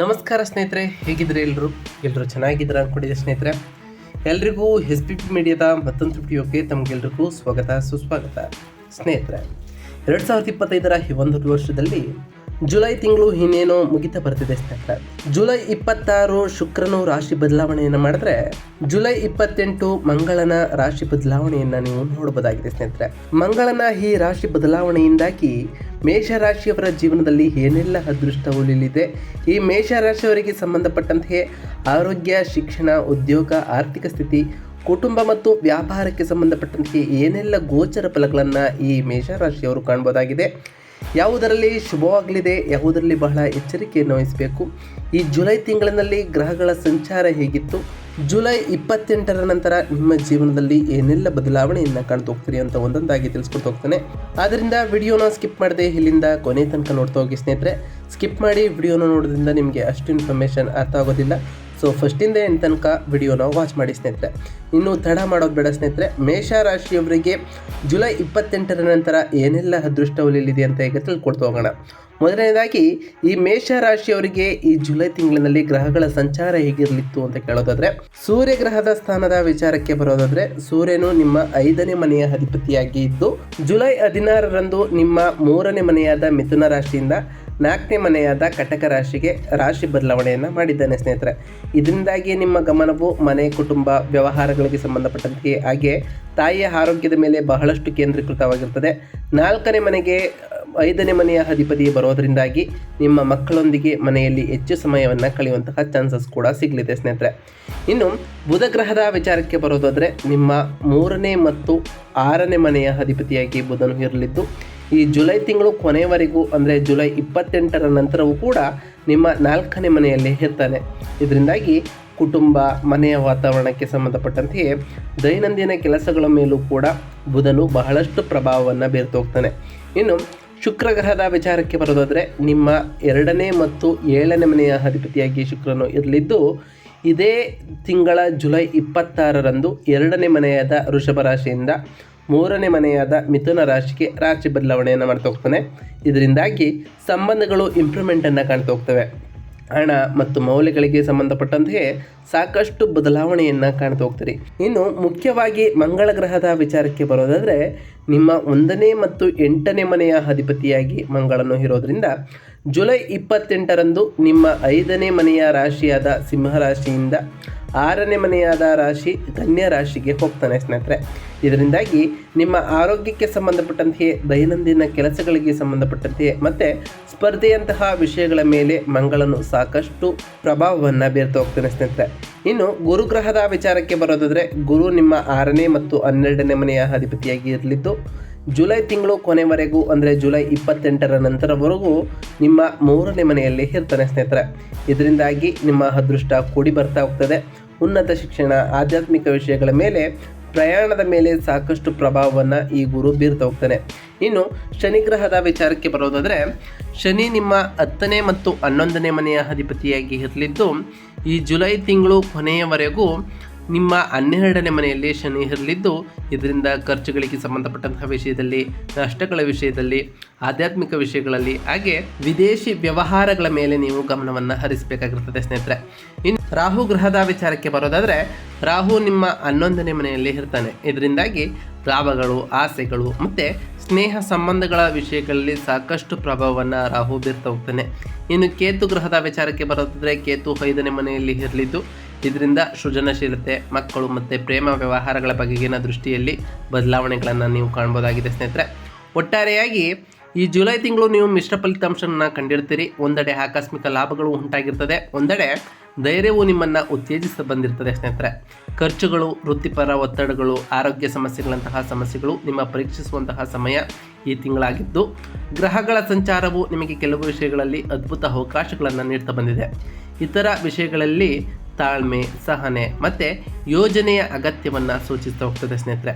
ನಮಸ್ಕಾರ ಸ್ನೇಹಿತರೆ, ಹೇಗಿದ್ರೆ ಎಲ್ಲರೂ ಚೆನ್ನಾಗಿದ್ದೀರಾ ಅಂದ್ಕೊಂಡಿದ್ದೆ ಸ್ನೇಹಿತರೆ. ಎಲ್ರಿಗೂ SPP ಮೀಡಿಯಾದ ಮತ್ತೊಂದು ವಿಡಿಯೋಗೆ ತಮಗೆಲ್ರಿಗೂ ಸ್ವಾಗತ ಸುಸ್ವಾಗತ. ಸ್ನೇಹಿತರೆ, 2025ರ ಈ ಒಂದು ವರ್ಷದಲ್ಲಿ ಜುಲೈ ತಿಂಗಳು ಇನ್ನೇನೋ ಮುಗಿತಾ ಬರ್ತಿದೆ ಸ್ನೇಹಿತರೆ. ಜುಲೈ 26 ಶುಕ್ರನು ರಾಶಿ ಬದಲಾವಣೆಯನ್ನು ಮಾಡಿದ್ರೆ, ಜುಲೈ 28 ಮಂಗಳನ ರಾಶಿ ಬದಲಾವಣೆಯನ್ನು ನೀವು ನೋಡಬಹುದಾಗಿದೆ ಸ್ನೇಹಿತರೆ. ಮಂಗಳನ ಈ ರಾಶಿ ಬದಲಾವಣೆಯಿಂದಾಗಿ ಮೇಷರಾಶಿಯವರ ಜೀವನದಲ್ಲಿ ಏನೆಲ್ಲ ಅದೃಷ್ಟ ಉಳಿಲಿದೆ, ಈ ಮೇಷರಾಶಿಯವರಿಗೆ ಸಂಬಂಧಪಟ್ಟಂತೆ ಆರೋಗ್ಯ, ಶಿಕ್ಷಣ, ಉದ್ಯೋಗ, ಆರ್ಥಿಕ ಸ್ಥಿತಿ, ಕುಟುಂಬ ಮತ್ತು ವ್ಯಾಪಾರಕ್ಕೆ ಸಂಬಂಧಪಟ್ಟಂತೆ ಏನೆಲ್ಲ ಗೋಚರ ಫಲಗಳನ್ನು ಈ ಮೇಷರಾಶಿಯವರು ಕಾಣಬಹುದಾಗಿದೆ, ಯಾವುದರಲ್ಲಿ ಶುಭವಾಗಲಿದೆ, ಯಾವುದರಲ್ಲಿ ಬಹಳ ಎಚ್ಚರಿಕೆಯನ್ನು ವಹಿಸಬೇಕು, ಈ ಜುಲೈ ತಿಂಗಳಿನಲ್ಲಿ ಗ್ರಹಗಳ ಸಂಚಾರ ಹೇಗಿತ್ತು, ಜುಲೈ 28ರ ನಂತರ ನಿಮ್ಮ ಜೀವನದಲ್ಲಿ ಏನೆಲ್ಲ ಬದಲಾವಣೆಯನ್ನು ಕಾಣ್ತಾ ಹೋಗ್ತೀರಿ ಅಂತ ಒಂದೊಂದಾಗಿ ತಿಳಿಸ್ಕೊಡ್ತಾ ಹೋಗ್ತಾನೆ. ಆದ್ದರಿಂದ ವಿಡಿಯೋನ ಸ್ಕಿಪ್ ಮಾಡದೆ ಇಲ್ಲಿಂದ ಕೊನೆ ತನಕ ನೋಡ್ತಾ ಹೋಗಿ ಸ್ನೇಹಿತರೆ. ಸ್ಕಿಪ್ ಮಾಡಿ ವಿಡಿಯೋನ ನೋಡೋದ್ರಿಂದ ನಿಮಗೆ ಅಷ್ಟು ಇನ್ಫಾರ್ಮೇಷನ್ ಅರ್ಥ ಆಗೋದಿಲ್ಲ. ಸೊ ಫಸ್ಟಿಂದ ಎಂಟು ತನಕ ವಿಡಿಯೋನ ವಾಚ್ ಮಾಡಿ ಸ್ನೇಹಿತರೆ. ಇನ್ನು ತಡ ಮಾಡೋದು ಬೇಡ ಸ್ನೇಹಿತರೆ. ಮೇಷರಾಶಿಯವರಿಗೆ ಜುಲೈ 28ರ ನಂತರ ಏನೆಲ್ಲ ಅದೃಷ್ಟ ಒಲಿಯಲಿದೆ ಅಂತ ಈಗ ತಿಳ್ಕೊಡ್ತಾ ಹೋಗೋಣ. ಮೊದಲನೇದಾಗಿ ಈ ಮೇಷರಾಶಿಯವರಿಗೆ ಈ ಜುಲೈ ತಿಂಗಳಿನಲ್ಲಿ ಗ್ರಹಗಳ ಸಂಚಾರ ಹೇಗಿರಲಿತ್ತು ಅಂತ ಕೇಳೋದಾದ್ರೆ, ಸೂರ್ಯ ಗ್ರಹದ ಸ್ಥಾನದ ವಿಚಾರಕ್ಕೆ ಬರೋದಾದ್ರೆ, ಸೂರ್ಯನು ನಿಮ್ಮ 5ನೇ ಮನೆಯ ಅಧಿಪತಿಯಾಗಿ ಇದ್ದು ಜುಲೈ 16ರಂದು ನಿಮ್ಮ 3ನೇ ಮನೆಯಾದ ಮಿಥುನ ರಾಶಿಯಿಂದ 4ನೇ ಮನೆಯಾದ ಕಟಕ ರಾಶಿಗೆ ರಾಶಿ ಬದಲಾವಣೆಯನ್ನು ಮಾಡಿದ್ದಾನೆ ಸ್ನೇಹಿತರೆ. ಇದರಿಂದಾಗಿ ನಿಮ್ಮ ಗಮನವು ಮನೆ, ಕುಟುಂಬ, ವ್ಯವಹಾರಗಳಿಗೆ ಸಂಬಂಧಪಟ್ಟಂತೆ ಹಾಗೆ ತಾಯಿಯ ಆರೋಗ್ಯದ ಮೇಲೆ ಬಹಳಷ್ಟು ಕೇಂದ್ರೀಕೃತವಾಗಿರ್ತದೆ. 4ನೇ ಮನೆಗೆ 5ನೇ ಮನೆಯ ಅಧಿಪತಿ ಬರೋದರಿಂದಾಗಿ ನಿಮ್ಮ ಮಕ್ಕಳೊಂದಿಗೆ ಮನೆಯಲ್ಲಿ ಹೆಚ್ಚು ಸಮಯವನ್ನು ಕಳೆಯುವಂತಹ ಚಾನ್ಸಸ್ ಕೂಡ ಸಿಗಲಿದೆ ಸ್ನೇಹಿತರೆ. ಇನ್ನು ಬುಧ ಗ್ರಹದ ವಿಚಾರಕ್ಕೆ ಬರೋದಾದರೆ, ನಿಮ್ಮ 3ನೇ ಮತ್ತು 6ನೇ ಮನೆಯ ಅಧಿಪತಿಯಾಗಿ ಬುಧನು ಇರಲಿದ್ದು ಈ ಜುಲೈ ತಿಂಗಳು ಕೊನೆಯವರೆಗೂ ಅಂದರೆ ಜುಲೈ 28ರ ನಂತರವೂ ಕೂಡ ನಿಮ್ಮ 4ನೇ ಮನೆಯಲ್ಲಿ ಇರ್ತಾನೆ. ಇದರಿಂದಾಗಿ ಕುಟುಂಬ, ಮನೆಯ ವಾತಾವರಣಕ್ಕೆ ಸಂಬಂಧಪಟ್ಟಂತೆಯೇ ದೈನಂದಿನ ಕೆಲಸಗಳ ಮೇಲೂ ಕೂಡ ಬುಧನು ಬಹಳಷ್ಟು ಪ್ರಭಾವವನ್ನು ಬೀರ್ತಾ ಹೋಗ್ತಾನೆ. ಇನ್ನು ಶುಕ್ರ ಗ್ರಹದ ವಿಚಾರಕ್ಕೆ ಬರೋದಾದರೆ, ನಿಮ್ಮ 2ನೇ ಮತ್ತು 7ನೇ ಮನೆಯ ಅಧಿಪತಿಯಾಗಿ ಶುಕ್ರನು ಇರಲಿದ್ದು ಇದೇ ತಿಂಗಳ ಜುಲೈ 26ರಂದು 2ನೇ ಮನೆಯಾದ ವೃಷಭ ರಾಶಿಯಿಂದ 3ನೇ ಮನೆಯಾದ ಮಿಥುನ ರಾಶಿಗೆ ರಾಶಿ ಬದಲಾವಣೆಯನ್ನು ಮಾಡ್ತಾ ಹೋಗ್ತಾನೆ. ಇದರಿಂದಾಗಿ ಸಂಬಂಧಗಳು ಇಂಪ್ರೂವ್ಮೆಂಟನ್ನು ಕಾಣ್ತಾ ಹೋಗ್ತವೆ. ಹಣ ಮತ್ತು ಮೌಲ್ಯಗಳಿಗೆ ಸಂಬಂಧಪಟ್ಟಂತೆಯೇ ಸಾಕಷ್ಟು ಬದಲಾವಣೆಯನ್ನು ಕಾಣ್ತಾ ಹೋಗ್ತೀರಿ. ಇನ್ನು ಮುಖ್ಯವಾಗಿ ಮಂಗಳ ಗ್ರಹದ ವಿಚಾರಕ್ಕೆ ಬರೋದಾದರೆ, ನಿಮ್ಮ 1ನೇ ಮತ್ತು 8ನೇ ಮನೆಯ ಅಧಿಪತಿಯಾಗಿ ಮಂಗಳನು ಇರೋದ್ರಿಂದ ಜುಲೈ 28ರಂದು ನಿಮ್ಮ 5ನೇ ಮನೆಯ ರಾಶಿಯಾದ ಸಿಂಹರಾಶಿಯಿಂದ 6ನೇ ಮನೆಯಾದ ರಾಶಿ ಕನ್ಯಾ ರಾಶಿಗೆ ಹೋಗ್ತಾನೆ ಸ್ನೇಹಿತರೆ. ಇದರಿಂದಾಗಿ ನಿಮ್ಮ ಆರೋಗ್ಯಕ್ಕೆ ಸಂಬಂಧಪಟ್ಟಂತೆಯೇ ದೈನಂದಿನ ಕೆಲಸಗಳಿಗೆ ಸಂಬಂಧಪಟ್ಟಂತೆಯೇ ಮತ್ತು ಸ್ಪರ್ಧೆಯಂತಹ ವಿಷಯಗಳ ಮೇಲೆ ಮಂಗಳನು ಸಾಕಷ್ಟು ಪ್ರಭಾವವನ್ನು ಬೀರ್ತಾ ಹೋಗ್ತಾನೆ ಸ್ನೇಹಿತರೆ. ಇನ್ನು ಗುರುಗ್ರಹದ ವಿಚಾರಕ್ಕೆ ಬರೋದಾದರೆ, ಗುರು ನಿಮ್ಮ 6ನೇ ಮತ್ತು 12ನೇ ಮನೆಯ ಅಧಿಪತಿಯಾಗಿ ಇರಲಿದ್ದು ಜುಲೈ ತಿಂಗಳು ಕೊನೆವರೆಗೂ ಅಂದರೆ ಜುಲೈ 28ರ ನಂತರವರೆಗೂ ನಿಮ್ಮ 3ನೇ ಮನೆಯಲ್ಲಿ ಇರ್ತಾನೆ ಸ್ನೇಹಿತರೆ. ಇದರಿಂದಾಗಿ ನಿಮ್ಮ ಅದೃಷ್ಟ ಕೂಡಿ ಬರ್ತಾ ಹೋಗ್ತದೆ. ಉನ್ನತ ಶಿಕ್ಷಣ, ಆಧ್ಯಾತ್ಮಿಕ ವಿಷಯಗಳ ಮೇಲೆ, ಪ್ರಯಾಣದ ಮೇಲೆ ಸಾಕಷ್ಟು ಪ್ರಭಾವವನ್ನು ಈ ಗುರು ಬೀರ್ತಾ ಹೋಗ್ತಾನೆ. ಇನ್ನು ಶನಿ ಗ್ರಹದ ವಿಚಾರಕ್ಕೆ ಬರೋದಾದರೆ, ಶನಿ ನಿಮ್ಮ 10ನೇ ಮತ್ತು 11ನೇ ಮನೆಯ ಅಧಿಪತಿಯಾಗಿ ಇರಲಿದ್ದು ಈ ಜುಲೈ ತಿಂಗಳು ಕೊನೆಯವರೆಗೂ ನಿಮ್ಮ 12ನೇ ಮನೆಯಲ್ಲಿ ಶನಿ ಇರಲಿದ್ದು ಇದರಿಂದ ಖರ್ಚುಗಳಿಗೆ ಸಂಬಂಧಪಟ್ಟಂತಹ ವಿಷಯದಲ್ಲಿ, ನಷ್ಟಗಳ ವಿಷಯದಲ್ಲಿ, ಆಧ್ಯಾತ್ಮಿಕ ವಿಷಯಗಳಲ್ಲಿ ಹಾಗೆ ವಿದೇಶಿ ವ್ಯವಹಾರಗಳ ಮೇಲೆ ನೀವು ಗಮನವನ್ನು ಹರಿಸಬೇಕಾಗಿರ್ತದೆ ಸ್ನೇಹಿತರೆ. ಇನ್ನು ರಾಹು ಗ್ರಹದ ವಿಚಾರಕ್ಕೆ ಬರೋದಾದರೆ, ರಾಹು ನಿಮ್ಮ 11ನೇ ಮನೆಯಲ್ಲಿ ಇರ್ತಾನೆ. ಇದರಿಂದಾಗಿ ಲಾಭಗಳು, ಆಸೆಗಳು ಮತ್ತು ಸ್ನೇಹ ಸಂಬಂಧಗಳ ವಿಷಯಗಳಲ್ಲಿ ಸಾಕಷ್ಟು ಪ್ರಭಾವವನ್ನು ರಾಹು ಬೀರ್ತಾ ಹೋಗ್ತಾನೆ. ಇನ್ನು ಕೇತು ಗ್ರಹದ ವಿಚಾರಕ್ಕೆ ಬರೋದಾದರೆ, ಕೇತು 5ನೇ ಮನೆಯಲ್ಲಿ ಇರಲಿದ್ದು ಇದರಿಂದ ಸೃಜನಶೀಲತೆ, ಮಕ್ಕಳು ಮತ್ತು ಪ್ರೇಮ ವ್ಯವಹಾರಗಳ ಬಗೆಗಿನ ದೃಷ್ಟಿಯಲ್ಲಿ ಬದಲಾವಣೆಗಳನ್ನು ನೀವು ಕಾಣ್ಬೋದಾಗಿದೆ ಸ್ನೇಹಿತರೆ. ಒಟ್ಟಾರೆಯಾಗಿ ಈ ಜುಲೈ ತಿಂಗಳು ನೀವು ಮಿಶ್ರ ಫಲಿತಾಂಶವನ್ನು ಕಂಡಿರ್ತೀರಿ. ಒಂದೆಡೆ ಆಕಸ್ಮಿಕ ಲಾಭಗಳು ಉಂಟಾಗಿರ್ತದೆ, ಒಂದೆಡೆ ಧೈರ್ಯವು ನಿಮ್ಮನ್ನು ಉತ್ತೇಜಿಸ ಬಂದಿರ್ತದೆ ಸ್ನೇಹಿತರೆ. ಖರ್ಚುಗಳು, ವೃತ್ತಿಪರ ಒತ್ತಡಗಳು, ಆರೋಗ್ಯ ಸಮಸ್ಯೆಗಳಂತಹ ಸಮಸ್ಯೆಗಳು ನಿಮ್ಮ ಪರೀಕ್ಷಿಸುವಂತಹ ಸಮಯ ಈ ತಿಂಗಳಾಗಿದ್ದು ಗ್ರಹಗಳ ಸಂಚಾರವು ನಿಮಗೆ ಕೆಲವು ವಿಷಯಗಳಲ್ಲಿ ಅದ್ಭುತ ಅವಕಾಶಗಳನ್ನು ನೀಡ್ತಾ ಬಂದಿದೆ. ಇತರ ವಿಷಯಗಳಲ್ಲಿ ತಾಳ್ಮೆ, ಸಹನೆ ಮತ್ತು ಯೋಜನೆಯ ಅಗತ್ಯವನ್ನು ಸೂಚಿಸ್ತಾ ಹೋಗ್ತದೆ ಸ್ನೇಹಿತರೆ.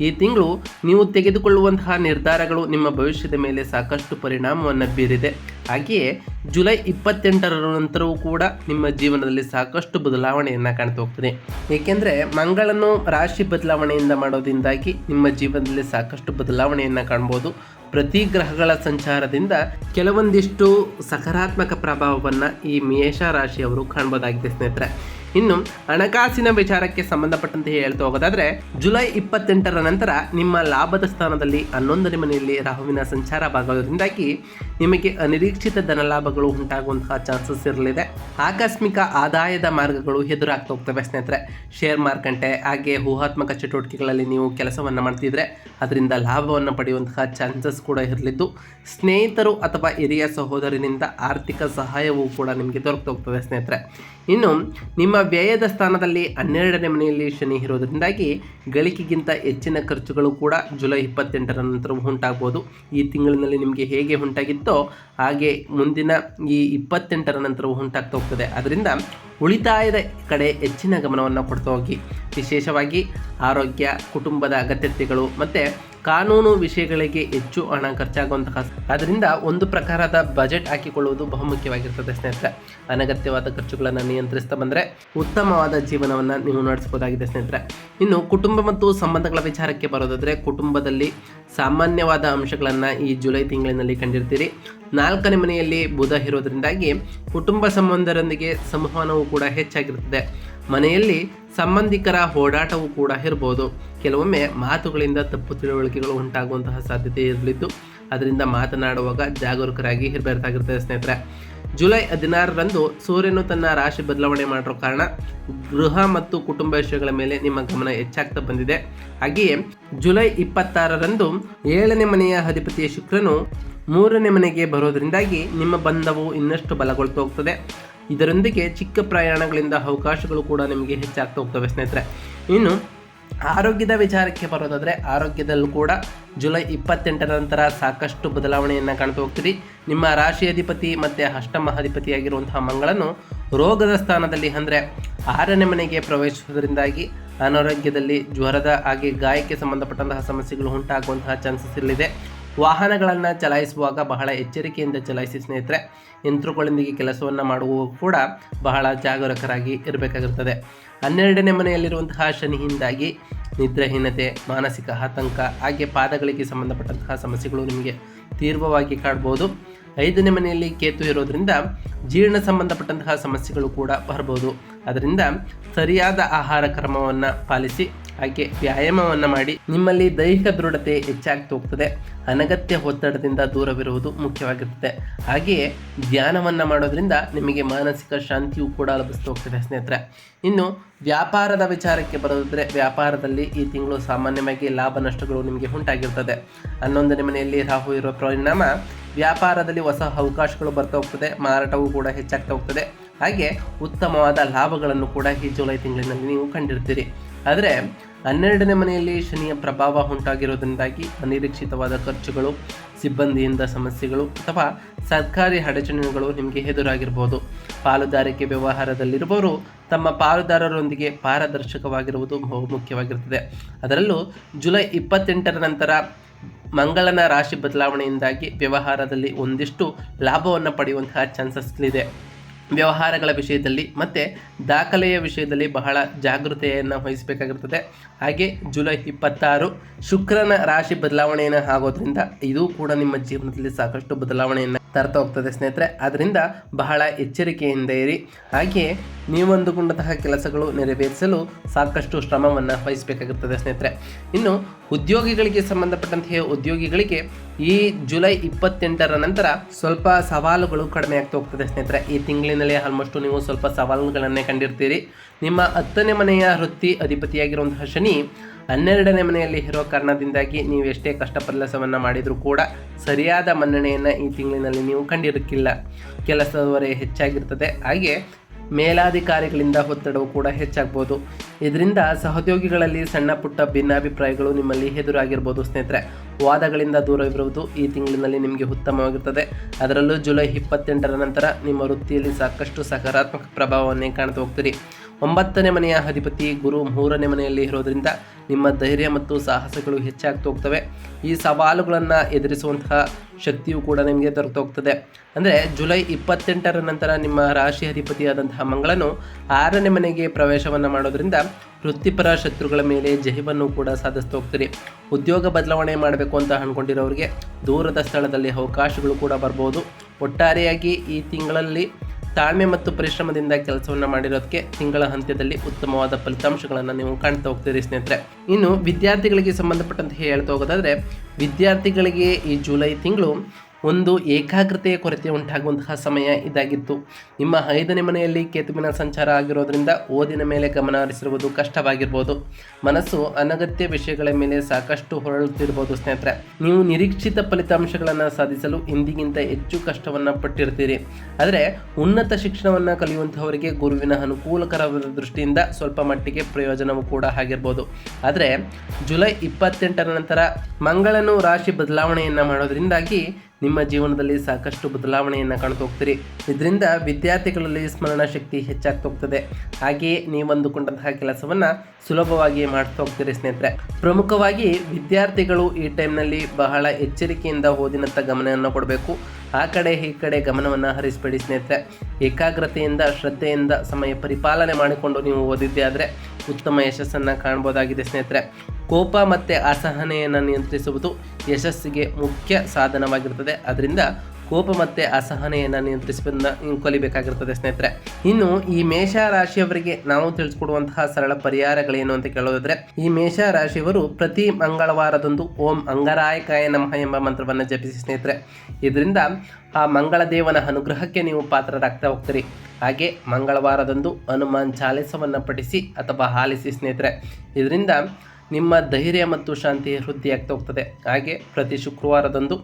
ಈ ತಿಂಗಳು ನೀವು ತೆಗೆದುಕೊಳ್ಳುವಂತಹ ನಿರ್ಧಾರಗಳು ನಿಮ್ಮ ಭವಿಷ್ಯದ ಮೇಲೆ ಸಾಕಷ್ಟು ಪರಿಣಾಮವನ್ನು ಬೀರಿದೆ. ಹಾಗೆಯೇ ಜುಲೈ 28ರ ನಂತರವೂ ಕೂಡ ನಿಮ್ಮ ಜೀವನದಲ್ಲಿ ಸಾಕಷ್ಟು ಬದಲಾವಣೆಯನ್ನು ಕಾಣ್ತಾ ಹೋಗ್ತದೆ. ಏಕೆಂದರೆ ಮಂಗಳನು ರಾಶಿ ಬದಲಾವಣೆಯಿಂದ ಮಾಡೋದ್ರಿಂದಾಗಿ ನಿಮ್ಮ ಜೀವನದಲ್ಲಿ ಸಾಕಷ್ಟು ಬದಲಾವಣೆಯನ್ನು ಕಾಣ್ಬೋದು. ಪ್ರತಿ ಗ್ರಹಗಳ ಸಂಚಾರದಿಂದ ಕೆಲವೊಂದಿಷ್ಟು ಸಕಾರಾತ್ಮಕ ಪ್ರಭಾವವನ್ನು ಈ ಮೇಷ ರಾಶಿಯವರು ಕಾಣಬಹುದಾಗಿದೆ ಸ್ನೇಹಿತರೆ. ಇನ್ನು ಹಣಕಾಸಿನ ವಿಚಾರಕ್ಕೆ ಸಂಬಂಧಪಟ್ಟಂತೆ ಹೇಳ್ತಾ ಹೋಗೋದಾದ್ರೆ ಜುಲೈ 28ರ ನಂತರ ನಿಮ್ಮ ಲಾಭದ ಸ್ಥಾನದಲ್ಲಿ 11ನೇ ಮನೆಯಲ್ಲಿ ರಾಹುವಿನ ಸಂಚಾರ ಭಾಗದಿಂದಾಗಿ ನಿಮಗೆ ಅನಿರೀಕ್ಷಿತ ಧನಲಾಭಗಳು ಉಂಟಾಗುವಂತಹ ಚಾನ್ಸಸ್ ಇರಲಿದೆ. ಆಕಸ್ಮಿಕ ಆದಾಯದ ಮಾರ್ಗಗಳು ಎದುರಾಗ್ತಾ ಹೋಗ್ತವೆ ಸ್ನೇಹಿತರೆ. ಶೇರ್ ಮಾರುಕಟ್ಟೆ ಹಾಗೆ ಊಹಾತ್ಮಕ ಚಟುವಟಿಕೆಗಳಲ್ಲಿ ನೀವು ಕೆಲಸವನ್ನು ಮಾಡ್ತಿದ್ರೆ ಅದರಿಂದ ಲಾಭವನ್ನು ಪಡೆಯುವಂತಹ ಚಾನ್ಸಸ್ ಕೂಡ ಇರಲಿದ್ದು, ಸ್ನೇಹಿತರು ಅಥವಾ ಹಿರಿಯ ಸಹೋದರನಿಂದ ಆರ್ಥಿಕ ಸಹಾಯವೂ ಕೂಡ ನಿಮಗೆ ದೊರಕ್ತಾ ಹೋಗ್ತದೆ ಸ್ನೇಹಿತರೆ. ಇನ್ನು ನಿಮ್ಮ ವ್ಯಯದ ಸ್ಥಾನದಲ್ಲಿ 12ನೇ ಮನೆಯಲ್ಲಿ ಶನಿ ಇರೋದ್ರಿಂದಾಗಿ ಗಳಿಕೆಗಿಂತ ಹೆಚ್ಚಿನ ಖರ್ಚುಗಳು ಕೂಡ ಜುಲೈ 28ರ ನಂತರ ಉಂಟಾಗ್ಬೋದು. ಈ ತಿಂಗಳಿನಲ್ಲಿ ನಿಮಗೆ ಹೇಗೆ ಉಂಟಾಗಿತ್ತೋ ಹಾಗೆ ಮುಂದಿನ ಈ 28ರ ನಂತರ ಉಂಟಾಗ್ತಾ ಹೋಗ್ತದೆ. ಅದರಿಂದ ಉಳಿತಾಯದ ಕಡೆ ಹೆಚ್ಚಿನ ಗಮನವನ್ನು ಕೊಡ್ತಾ ಹೋಗಿ. ವಿಶೇಷವಾಗಿ ಆರೋಗ್ಯ, ಕುಟುಂಬದ ಅಗತ್ಯತೆಗಳು ಮತ್ತು ಕಾನೂನು ವಿಷಯಗಳಿಗೆ ಹೆಚ್ಚು ಹಣ ಖರ್ಚಾಗುವಂತಹ, ಅದರಿಂದ ಒಂದು ಪ್ರಕಾರದ ಬಜೆಟ್ ಹಾಕಿಕೊಳ್ಳುವುದು ಬಹುಮುಖ್ಯವಾಗಿರ್ತದೆ ಸ್ನೇಹಿತರೆ. ಅನಗತ್ಯವಾದ ಖರ್ಚುಗಳನ್ನು ನಿಯಂತ್ರಿಸ್ತಾ ಬಂದರೆ ಉತ್ತಮವಾದ ಜೀವನವನ್ನು ನೀವು ನಡೆಸಬಹುದಾಗಿದೆ ಸ್ನೇಹಿತರೆ. ಇನ್ನು ಕುಟುಂಬ ಮತ್ತು ಸಂಬಂಧಗಳ ವಿಚಾರಕ್ಕೆ ಬರೋದಾದರೆ ಕುಟುಂಬದಲ್ಲಿ ಸಾಮಾನ್ಯವಾದ ಅಂಶಗಳನ್ನು ಈ ಜುಲೈ ತಿಂಗಳಿನಲ್ಲಿ ಕಂಡಿರ್ತೀರಿ. 4ನೇ ಮನೆಯಲ್ಲಿ ಬುಧ ಇರೋದ್ರಿಂದಾಗಿ ಕುಟುಂಬ ಸಂಬಂಧರೊಂದಿಗೆ ಸಂವಹನವೂ ಕೂಡ ಹೆಚ್ಚಾಗಿರುತ್ತದೆ. ಮನೆಯಲ್ಲಿ ಸಂಬಂಧಿಕರ ಓಡಾಟವೂ ಕೂಡ ಇರ್ಬೋದು. ಕೆಲವೊಮ್ಮೆ ಮಾತುಗಳಿಂದ ತಪ್ಪು ತಿಳುವಳಿಕೆಗಳು ಉಂಟಾಗುವಂತಹ ಸಾಧ್ಯತೆ ಇರಲಿದ್ದು, ಅದರಿಂದ ಮಾತನಾಡುವಾಗ ಜಾಗರೂಕರಾಗಿ ಇರಬೇಕಾಗಿರ್ತದೆ ಸ್ನೇಹಿತರೆ. ಜುಲೈ 16ರಂದು ಸೂರ್ಯನು ತನ್ನ ರಾಶಿ ಬದಲಾವಣೆ ಮಾಡಿರೋ ಕಾರಣ ಗೃಹ ಮತ್ತು ಕುಟುಂಬ ವಿಷಯಗಳ ಮೇಲೆ ನಿಮ್ಮ ಗಮನ ಹೆಚ್ಚಾಗ್ತಾ ಬಂದಿದೆ. ಹಾಗೆಯೇ ಜುಲೈ 26ರಂದು 7ನೇ ಮನೆಯ ಅಧಿಪತಿಯ ಶುಕ್ರನು 3ನೇ ಮನೆಗೆ ಬರೋದ್ರಿಂದಾಗಿ ನಿಮ್ಮ ಬಂಧವು ಇನ್ನಷ್ಟು ಬಲಗೊಳ್ತಾ ಹೋಗ್ತದೆ. ಇದರೊಂದಿಗೆ ಚಿಕ್ಕ ಪ್ರಯಾಣಗಳಿಂದ ಅವಕಾಶಗಳು ಕೂಡ ನಿಮಗೆ ಹೆಚ್ಚಾಗ್ತಾ ಹೋಗ್ತವೆ ಸ್ನೇಹಿತರೆ. ಇನ್ನು ಆರೋಗ್ಯದ ವಿಚಾರಕ್ಕೆ ಬರೋದಾದರೆ ಆರೋಗ್ಯದಲ್ಲೂ ಕೂಡ ಜುಲೈ 28ರ ನಂತರ ಸಾಕಷ್ಟು ಬದಲಾವಣೆಯನ್ನು ಕಾಣ್ತಾ ಹೋಗ್ತೀರಿ. ನಿಮ್ಮ ರಾಶಿ ಅಧಿಪತಿ ಮತ್ತು ಅಷ್ಟಮ ಅಧಿಪತಿಯಾಗಿರುವಂತಹ ಮಂಗಳನು ರೋಗದ ಸ್ಥಾನದಲ್ಲಿ ಅಂದರೆ 6ನೇ ಮನೆಗೆ ಪ್ರವೇಶಿಸುವುದರಿಂದಾಗಿ ಅನಾರೋಗ್ಯದಲ್ಲಿ ಜ್ವರದ ಹಾಗೆ ಗಾಯಕ್ಕೆ ಸಂಬಂಧಪಟ್ಟಂತಹ ಸಮಸ್ಯೆಗಳು ಉಂಟಾಗುವಂತಹ ಚಾನ್ಸಸ್ ಇರಲಿದೆ. ವಾಹನಗಳನ್ನು ಚಲಾಯಿಸುವಾಗ ಬಹಳ ಎಚ್ಚರಿಕೆಯಿಂದ ಚಲಾಯಿಸಿ ಸ್ನೇಹಿತರೆ. ಯಂತ್ರಗಳೊಂದಿಗೆ ಕೆಲಸವನ್ನು ಮಾಡುವ ಕೂಡ ಬಹಳ ಜಾಗರೂಕರಾಗಿ ಇರಬೇಕಾಗಿರ್ತದೆ. 12ನೇ ಮನೆಯಲ್ಲಿರುವಂತಹ ಶನಿಯಿಂದಾಗಿ ನಿದ್ರಾಹೀನತೆ, ಮಾನಸಿಕ ಆತಂಕ ಹಾಗೆ ಪಾದಗಳಿಗೆ ಸಂಬಂಧಪಟ್ಟಂತಹ ಸಮಸ್ಯೆಗಳು ನಿಮಗೆ ತೀವ್ರವಾಗಿ ಕಾಡ್ಬೋದು. 5ನೇ ಮನೆಯಲ್ಲಿ ಕೇತು ಇರೋದ್ರಿಂದ ಜೀರ್ಣ ಸಂಬಂಧಪಟ್ಟಂತಹ ಸಮಸ್ಯೆಗಳು ಕೂಡ ಬರ್ಬೋದು. ಅದರಿಂದ ಸರಿಯಾದ ಆಹಾರ ಕ್ರಮವನ್ನು ಪಾಲಿಸಿ ಹಾಗೆ ವ್ಯಾಯಾಮವನ್ನು ಮಾಡಿ ನಿಮ್ಮಲ್ಲಿ ದೈಹಿಕ ದೃಢತೆ ಹೆಚ್ಚಾಗ್ತಾ ಹೋಗ್ತದೆ. ಅನಗತ್ಯ ಒತ್ತಡದಿಂದ ದೂರವಿರುವುದು ಮುಖ್ಯವಾಗಿರ್ತದೆ. ಹಾಗೆಯೇ ಧ್ಯಾನವನ್ನು ಮಾಡೋದ್ರಿಂದ ನಿಮಗೆ ಮಾನಸಿಕ ಶಾಂತಿಯೂ ಕೂಡ ಲಭಿಸ್ತಾ ಹೋಗ್ತದೆ ಸ್ನೇಹಿತರೆ. ಇನ್ನು ವ್ಯಾಪಾರದ ವಿಚಾರಕ್ಕೆ ಬರೋದಾದರೆ ವ್ಯಾಪಾರದಲ್ಲಿ ಈ ತಿಂಗಳು ಸಾಮಾನ್ಯವಾಗಿ ಲಾಭ ನಷ್ಟಗಳು ನಿಮಗೆ ಉಂಟಾಗಿರ್ತದೆ. 11ನೇ ಮನೆಯಲ್ಲಿ ರಾಹು ಇರೋ ಪರಿಣಾಮ ವ್ಯಾಪಾರದಲ್ಲಿ ಹೊಸ ಅವಕಾಶಗಳು ಬರ್ತಾ ಹೋಗ್ತದೆ. ಮಾರಾಟವೂ ಕೂಡ ಹೆಚ್ಚಾಗ್ತಾ ಹೋಗ್ತದೆ. ಹಾಗೆ ಉತ್ತಮವಾದ ಲಾಭಗಳನ್ನು ಕೂಡ ಈ ಜುಲೈ ತಿಂಗಳಿನಲ್ಲಿ ನೀವು ಕಂಡಿರ್ತೀರಿ. ಆದರೆ 12ನೇ ಮನೆಯಲ್ಲಿ ಶನಿಯ ಪ್ರಭಾವ ಉಂಟಾಗಿರೋದ್ರಿಂದಾಗಿ ಅನಿರೀಕ್ಷಿತವಾದ ಖರ್ಚುಗಳು, ಸಿಬ್ಬಂದಿಯಿಂದ ಸಮಸ್ಯೆಗಳು ಅಥವಾ ಸರ್ಕಾರಿ ಅಡಚಣೆಗಳು ನಿಮಗೆ ಎದುರಾಗಿರ್ಬೋದು. ಪಾಲುದಾರಿಕೆ ವ್ಯವಹಾರದಲ್ಲಿರುವವರು ತಮ್ಮ ಪಾಲುದಾರರೊಂದಿಗೆ ಪಾರದರ್ಶಕವಾಗಿರುವುದು ಬಹುಮುಖ್ಯವಾಗಿರುತ್ತದೆ. ಅದರಲ್ಲೂ ಜುಲೈ 28ರ ನಂತರ ಮಂಗಳನ ರಾಶಿ ಬದಲಾವಣೆಯಿಂದಾಗಿ ವ್ಯವಹಾರದಲ್ಲಿ ಒಂದಿಷ್ಟು ಲಾಭವನ್ನು ಪಡೆಯುವಂತಹ ಚಾನ್ಸಸ್ ಇದೆ. ವ್ಯವಹಾರಗಳ ವಿಷಯದಲ್ಲಿ ಮತ್ತು ದಾಖಲೆಯ ವಿಷಯದಲ್ಲಿ ಬಹಳ ಜಾಗೃತೆಯನ್ನು ವಹಿಸಬೇಕಾಗಿರ್ತದೆ. ಹಾಗೆ ಜುಲೈ 26 ಶುಕ್ರನ ರಾಶಿ ಬದಲಾವಣೆಯನ್ನು ಆಗೋದ್ರಿಂದ ಇದು ಕೂಡ ನಿಮ್ಮ ಜೀವನದಲ್ಲಿ ಸಾಕಷ್ಟು ಬದಲಾವಣೆಯನ್ನು ತರ್ತಾ ಹೋಗ್ತದೆ ಸ್ನೇಹಿತರೆ. ಆದ್ದರಿಂದ ಬಹಳ ಎಚ್ಚರಿಕೆಯಿಂದ ಇರಿ. ಹಾಗೆಯೇ ನೀವು ಅಂದುಕೊಂಡಂತಹ ಕೆಲಸಗಳು ನೆರವೇರಿಸಲು ಸಾಕಷ್ಟು ಶ್ರಮವನ್ನು ವಹಿಸಬೇಕಾಗಿರ್ತದೆ ಸ್ನೇಹಿತರೆ. ಇನ್ನು ಉದ್ಯೋಗಿಗಳಿಗೆ ಸಂಬಂಧಪಟ್ಟಂತೆ ಉದ್ಯೋಗಿಗಳಿಗೆ ಈ ಜುಲೈ 28ರ ನಂತರ ಸ್ವಲ್ಪ ಸವಾಲುಗಳು ಕಡಿಮೆ ಆಗ್ತಾ ಹೋಗ್ತದೆ ಸ್ನೇಹಿತರೆ. ಈ ತಿಂಗಳಿನಲ್ಲಿ ಆಲ್ಮೋಸ್ಟ್ ನೀವು ಸ್ವಲ್ಪ ಸವಾಲುಗಳನ್ನೇ ಕಂಡಿರ್ತೀರಿ. ನಿಮ್ಮ 10ನೇ ಮನೆಯ ವೃತ್ತಿ ಅಧಿಪತಿಯಾಗಿರುವಂತಹ ಶನಿ 12ನೇ ಮನೆಯಲ್ಲಿ ಇರೋ ಕಾರಣದಿಂದಾಗಿ ನೀವು ಎಷ್ಟೇ ಕಷ್ಟ ಕೆಲಸವನ್ನು ಮಾಡಿದರೂ ಕೂಡ ಸರಿಯಾದ ಮನ್ನಣೆಯನ್ನು ಈ ತಿಂಗಳಿನಲ್ಲಿ ನೀವು ಕಂಡಿರಕ್ಕಿಲ್ಲ. ಕೆಲಸದ ಹೊರೆ ಹೆಚ್ಚಾಗಿರ್ತದೆ. ಹಾಗೆ ಮೇಲಾಧಿಕಾರಿಗಳಿಂದ ಒತ್ತಡವು ಕೂಡ ಹೆಚ್ಚಾಗ್ಬೋದು. ಇದರಿಂದ ಸಹೋದ್ಯೋಗಿಗಳಲ್ಲಿ ಸಣ್ಣ ಪುಟ್ಟ ಭಿನ್ನಾಭಿಪ್ರಾಯಗಳು ನಿಮ್ಮಲ್ಲಿ ಎದುರಾಗಿರ್ಬೋದು ಸ್ನೇಹಿತರೆ. ವಾದಗಳಿಂದ ದೂರವಿರುವುದು ಈ ತಿಂಗಳಿನಲ್ಲಿ ನಿಮಗೆ ಉತ್ತಮವಾಗಿರ್ತದೆ. ಅದರಲ್ಲೂ ಜುಲೈ 28ರ ನಂತರ ನಿಮ್ಮ ವೃತ್ತಿಯಲ್ಲಿ ಸಾಕಷ್ಟು ಸಕಾರಾತ್ಮಕ ಪ್ರಭಾವವನ್ನೇ ಕಾಣ್ತಾ ಹೋಗ್ತೀರಿ. 9ನೇ ಮನೆಯ ಅಧಿಪತಿ ಗುರು 3ನೇ ಮನೆಯಲ್ಲಿ ಇರೋದ್ರಿಂದ ನಿಮ್ಮ ಧೈರ್ಯ ಮತ್ತು ಸಾಹಸಗಳು ಹೆಚ್ಚಾಗ್ತಾ ಹೋಗ್ತವೆ. ಈ ಸವಾಲುಗಳನ್ನು ಎದುರಿಸುವಂತಹ ಶಕ್ತಿಯು ಕೂಡ ನಿಮಗೆ ದೊರಕ್ತಾ ಹೋಗ್ತದೆ. ಅಂದರೆ ಜುಲೈ 28ರ ನಂತರ ನಿಮ್ಮ ರಾಶಿ ಅಧಿಪತಿಯಾದಂತಹ ಮಂಗಳನು 6ನೇ ಮನೆಗೆ ಪ್ರವೇಶವನ್ನು ಮಾಡೋದ್ರಿಂದ ವೃತ್ತಿಪರ ಶತ್ರುಗಳ ಮೇಲೆ ಜಯವನ್ನು ಕೂಡ ಸಾಧಿಸ್ತಾ ಹೋಗ್ತೀರಿ. ಉದ್ಯೋಗ ಬದಲಾವಣೆ ಮಾಡಬೇಕು ಅಂತ ಅಂದ್ಕೊಂಡಿರೋರಿಗೆ ದೂರದ ಸ್ಥಳದಲ್ಲಿ ಅವಕಾಶಗಳು ಕೂಡ ಬರ್ಬೋದು. ಒಟ್ಟಾರೆಯಾಗಿ ಈ ತಿಂಗಳಲ್ಲಿ ತಾಳ್ಮೆ ಮತ್ತು ಪರಿಶ್ರಮದಿಂದ ಕೆಲಸವನ್ನು ಮಾಡಿರೋದಕ್ಕೆ ತಿಂಗಳ ಅಂತ್ಯದಲ್ಲಿ ಉತ್ತಮವಾದ ಫಲಿತಾಂಶಗಳನ್ನು ನೀವು ಕಾಣ್ತಾ ಹೋಗ್ತೀರಿ ಸ್ನೇಹಿತರೆ. ಇನ್ನು ವಿದ್ಯಾರ್ಥಿಗಳಿಗೆ ಸಂಬಂಧಪಟ್ಟಂತೆ ಹೇಳ್ತಾ ಹೋಗೋದಾದರೆ, ವಿದ್ಯಾರ್ಥಿಗಳಿಗೆ ಈ ಜುಲೈ ತಿಂಗಳು ಒಂದು ಏಕಾಗ್ರತೆಯ ಕೊರತೆ ಉಂಟಾಗುವಂತಹ ಸಮಯ ಇದಾಗಿತ್ತು. ನಿಮ್ಮ 5ನೇ ಮನೆಯಲ್ಲಿ ಕೇತುವಿನ ಸಂಚಾರ ಆಗಿರೋದ್ರಿಂದ ಓದಿನ ಮೇಲೆ ಗಮನ ಹರಿಸಿರುವುದು ಕಷ್ಟವಾಗಿರ್ಬೋದು. ಮನಸ್ಸು ಅನಗತ್ಯ ವಿಷಯಗಳ ಮೇಲೆ ಸಾಕಷ್ಟು ಹೊರಳುತ್ತಿರ್ಬೋದು ಸ್ನೇಹಿತರೆ. ನೀವು ನಿರೀಕ್ಷಿತ ಫಲಿತಾಂಶಗಳನ್ನು ಸಾಧಿಸಲು ಇಂದಿಗಿಂತ ಹೆಚ್ಚು ಕಷ್ಟವನ್ನು ಪಟ್ಟಿರ್ತೀರಿ. ಆದರೆ ಉನ್ನತ ಶಿಕ್ಷಣವನ್ನು ಕಲಿಯುವಂಥವರಿಗೆ ಗುರುವಿನ ಅನುಕೂಲಕರವಾದ ದೃಷ್ಟಿಯಿಂದ ಸ್ವಲ್ಪ ಮಟ್ಟಿಗೆ ಪ್ರಯೋಜನವೂ ಕೂಡ ಆಗಿರ್ಬೋದು. ಆದರೆ ಜುಲೈ 28ರ ನಂತರ ಮಂಗಳನು ರಾಶಿ ಬದಲಾವಣೆಯನ್ನು ಮಾಡೋದ್ರಿಂದಾಗಿ ನಿಮ್ಮ ಜೀವನದಲ್ಲಿ ಸಾಕಷ್ಟು ಬದಲಾವಣೆಯನ್ನು ಕಾಣ್ತಾ ಹೋಗ್ತೀರಿ. ಇದರಿಂದ ವಿದ್ಯಾರ್ಥಿಗಳಲ್ಲಿ ಸ್ಮರಣ ಶಕ್ತಿ ಹೆಚ್ಚಾಗ್ತಾ ಹೋಗ್ತದೆ. ಹಾಗೆಯೇ ನೀವು ಅಂದುಕೊಂಡಂತಹ ಕೆಲಸವನ್ನು ಸುಲಭವಾಗಿ ಮಾಡ್ತಾ ಹೋಗ್ತೀರಿ ಸ್ನೇಹಿತರೆ. ಪ್ರಮುಖವಾಗಿ ವಿದ್ಯಾರ್ಥಿಗಳು ಈ ಟೈಮ್ನಲ್ಲಿ ಬಹಳ ಎಚ್ಚರಿಕೆಯಿಂದ ಓದಿನತ್ತ ಗಮನವನ್ನು ಕೊಡಬೇಕು. ಆ ಕಡೆ ಈ ಕಡೆ ಗಮನವನ್ನು ಹರಿಸಬೇಡಿ ಸ್ನೇಹಿತರೆ. ಏಕಾಗ್ರತೆಯಿಂದ ಶ್ರದ್ಧೆಯಿಂದ ಸಮಯ ಪರಿಪಾಲನೆ ಮಾಡಿಕೊಂಡು ನೀವು ಓದಿದ್ದೇ ಆದರೆ ಉತ್ತಮ ಯಶಸ್ಸನ್ನು ಕಾಣ್ಬೋದಾಗಿದೆ ಸ್ನೇಹಿತರೆ. ಕೋಪ ಮತ್ತು ಅಸಹನೆಯನ್ನು ನಿಯಂತ್ರಿಸುವುದು ಯಶಸ್ಸಿಗೆ ಮುಖ್ಯ ಸಾಧನವಾಗಿರ್ತದೆ. ಅದರಿಂದ ಕೋಪ ಮತ್ತು ಅಸಹನೆಯನ್ನು ನಿಯಂತ್ರಿಸುವುದನ್ನು ನೀವು ಕಲಿಬೇಕಾಗಿರ್ತದೆ ಸ್ನೇಹಿತರೆ. ಇನ್ನು ಈ ಮೇಷ ರಾಶಿಯವರಿಗೆ ನಾವು ತಿಳಿಸ್ಕೊಡುವಂತಹ ಸರಳ ಪರಿಹಾರಗಳೇನು ಅಂತ ಕೇಳೋದಾದರೆ, ಈ ಮೇಷ ರಾಶಿಯವರು ಪ್ರತಿ ಮಂಗಳವಾರದಂದು ಓಂ ಅಂಗರಾಯಕಾಯ ನಮಃ ಎಂಬ ಮಂತ್ರವನ್ನು ಜಪಿಸಿ ಸ್ನೇಹಿತರೆ. ಇದರಿಂದ ಆ ಮಂಗಳ ದೇವನ ಅನುಗ್ರಹಕ್ಕೆ ನೀವು ಪಾತ್ರರಾಗ್ತಾ ಹೋಗ್ತೀರಿ. ಹಾಗೆ ಮಂಗಳವಾರದಂದು ಹನುಮಾನ್ ಚಾಲಿಸವನ್ನು ಪಠಿಸಿ ಅಥವಾ ಆಲಿಸಿ ಸ್ನೇಹಿತರೆ. ಇದರಿಂದ ನಿಮ್ಮ ಧೈರ್ಯ ಮತ್ತು ಶಾಂತಿ ವೃದ್ಧಿಯಾಗ್ತಾ ಹೋಗ್ತದೆ. ಹಾಗೆ ಪ್ರತಿ ಶುಕ್ರವಾರದಂದು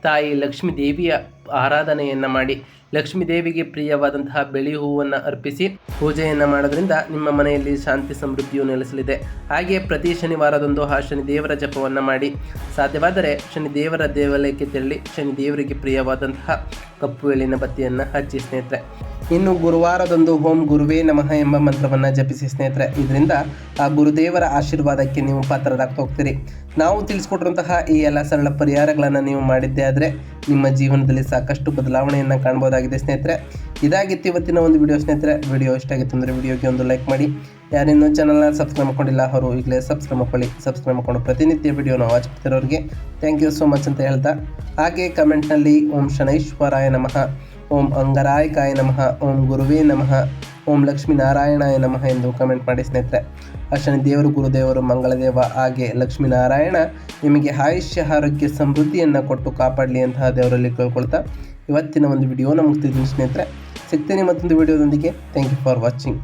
ತಾಯಿ ಲಕ್ಷ್ಮೀ ದೇವಿಯ ಆರಾಧನೆಯನ್ನು ಮಾಡಿ ಲಕ್ಷ್ಮೀ ದೇವಿಗೆ ಪ್ರಿಯವಾದಂತಹ ಬಿಳಿ ಹೂವನ್ನು ಅರ್ಪಿಸಿ ಪೂಜೆಯನ್ನು ಮಾಡೋದ್ರಿಂದ ನಿಮ್ಮ ಮನೆಯಲ್ಲಿ ಶಾಂತಿ ಸಮೃದ್ಧಿಯು ನೆಲೆಸಲಿದೆ. ಹಾಗೆ ಪ್ರತಿ ಶನಿವಾರದಂದು ಆ ಶನಿದೇವರ ಜಪವನ್ನು ಮಾಡಿ, ಸಾಧ್ಯವಾದರೆ ಶನಿದೇವರ ದೇವಾಲಯಕ್ಕೆ ತೆರಳಿ ಶನಿದೇವರಿಗೆ ಪ್ರಿಯವಾದಂತಹ ಕಪ್ಪು ಎಳ್ಳಿನ ಬತ್ತಿಯನ್ನು ಹಚ್ಚಿ ಸ್ನೇಹಿತರೆ. ಇನ್ನು ಗುರುವಾರದಂದು ಓಂ ಗುರುವೇ ನಮಃ ಎಂಬ ಮಂತ್ರವನ್ನು ಜಪಿಸಿ ಸ್ನೇಹಿತರೆ. ಇದರಿಂದ ಆ ಗುರುದೇವರ ಆಶೀರ್ವಾದಕ್ಕೆ ನೀವು ಪಾತ್ರರಾಗ್ತಾ ಹೋಗ್ತೀರಿ. ನಾವು ತಿಳಿಸ್ಕೊಟ್ಟಿರುವಂತಹ ಈ ಎಲ್ಲ ಸರಳ ಪರಿಹಾರಗಳನ್ನು ನೀವು ಮಾಡಿದ್ದೇ ಆದರೆ ನಿಮ್ಮ ಜೀವನದಲ್ಲಿ ಸಾಕಷ್ಟು ಬದಲಾವಣೆಯನ್ನು ಕಾಣ್ಬೋದಾಗಿದೆ ಸ್ನೇಹಿತರೆ. ಇದಾಗಿತ್ತು ಇವತ್ತಿನ ಒಂದು ವಿಡಿಯೋ ಸ್ನೇಹಿತರೆ. ವಿಡಿಯೋ ಇಷ್ಟ ಆಗಿತ್ತು ಅಂದರೆ ವಿಡಿಯೋಗೆ ಒಂದು ಲೈಕ್ ಮಾಡಿ. ಯಾರಿನ್ನೂ ಚಾನಲ್ನ ಸಬ್ಸ್ಕ್ರೈಬ್ ಮಾಡ್ಕೊಂಡಿಲ್ಲ ಅವರು ಈಗಲೇ ಸಬ್ಸ್ಕ್ರೈಬ್ ಮಾಡ್ಕೊಳ್ಳಿ. ಸಬ್ಸ್ಕ್ರೈಬ್ ಮಾಡ್ಕೊಂಡು ಪ್ರತಿನಿತ್ಯ ವಿಡಿಯೋನ ವಾಚ್ ಮಾಡ್ತಿರೋರಿಗೆ ಥ್ಯಾಂಕ್ ಯು ಸೋ ಮಚ್ ಅಂತ ಹೇಳ್ತಾ, ಹಾಗೆ ಕಮೆಂಟ್ನಲ್ಲಿ ಓಂ ಶನೈಶ್ವರಾಯ ನಮಃ, ಓಂ ಅಂಗರಾಯಕಾಯ ನಮಃ, ಓಂ ಗುರುವೇ ನಮಃ, ಓಂ ಲಕ್ಷ್ಮೀನಾರಾಯಣಾಯ ನಮಃ ಎಂದು ಕಮೆಂಟ್ ಮಾಡಿ ಸ್ನೇಹಿತರೆ. ಆ ಶನಿದೇವರು, ಗುರುದೇವರು, ಮಂಗಳದೇವ ಹಾಗೆ ಲಕ್ಷ್ಮೀನಾರಾಯಣ ನಿಮಗೆ ಆಯುಷ್ಯ ಆರೋಗ್ಯ ಸಮೃದ್ಧಿಯನ್ನು ಕೊಟ್ಟು ಕಾಪಾಡಲಿ ಅಂತಹ ದೇವರಲ್ಲಿ ಕೇಳ್ಕೊಳ್ತಾ ಇವತ್ತಿನ ಒಂದು ವಿಡಿಯೋನ ಮುಗಿಸ್ತಿದ್ದೀನಿ ಸ್ನೇಹಿತರೆ. ಸಿಗ್ತೀನಿ ಮತ್ತೊಂದು ವಿಡಿಯೋದೊಂದಿಗೆ. Thank you for watching.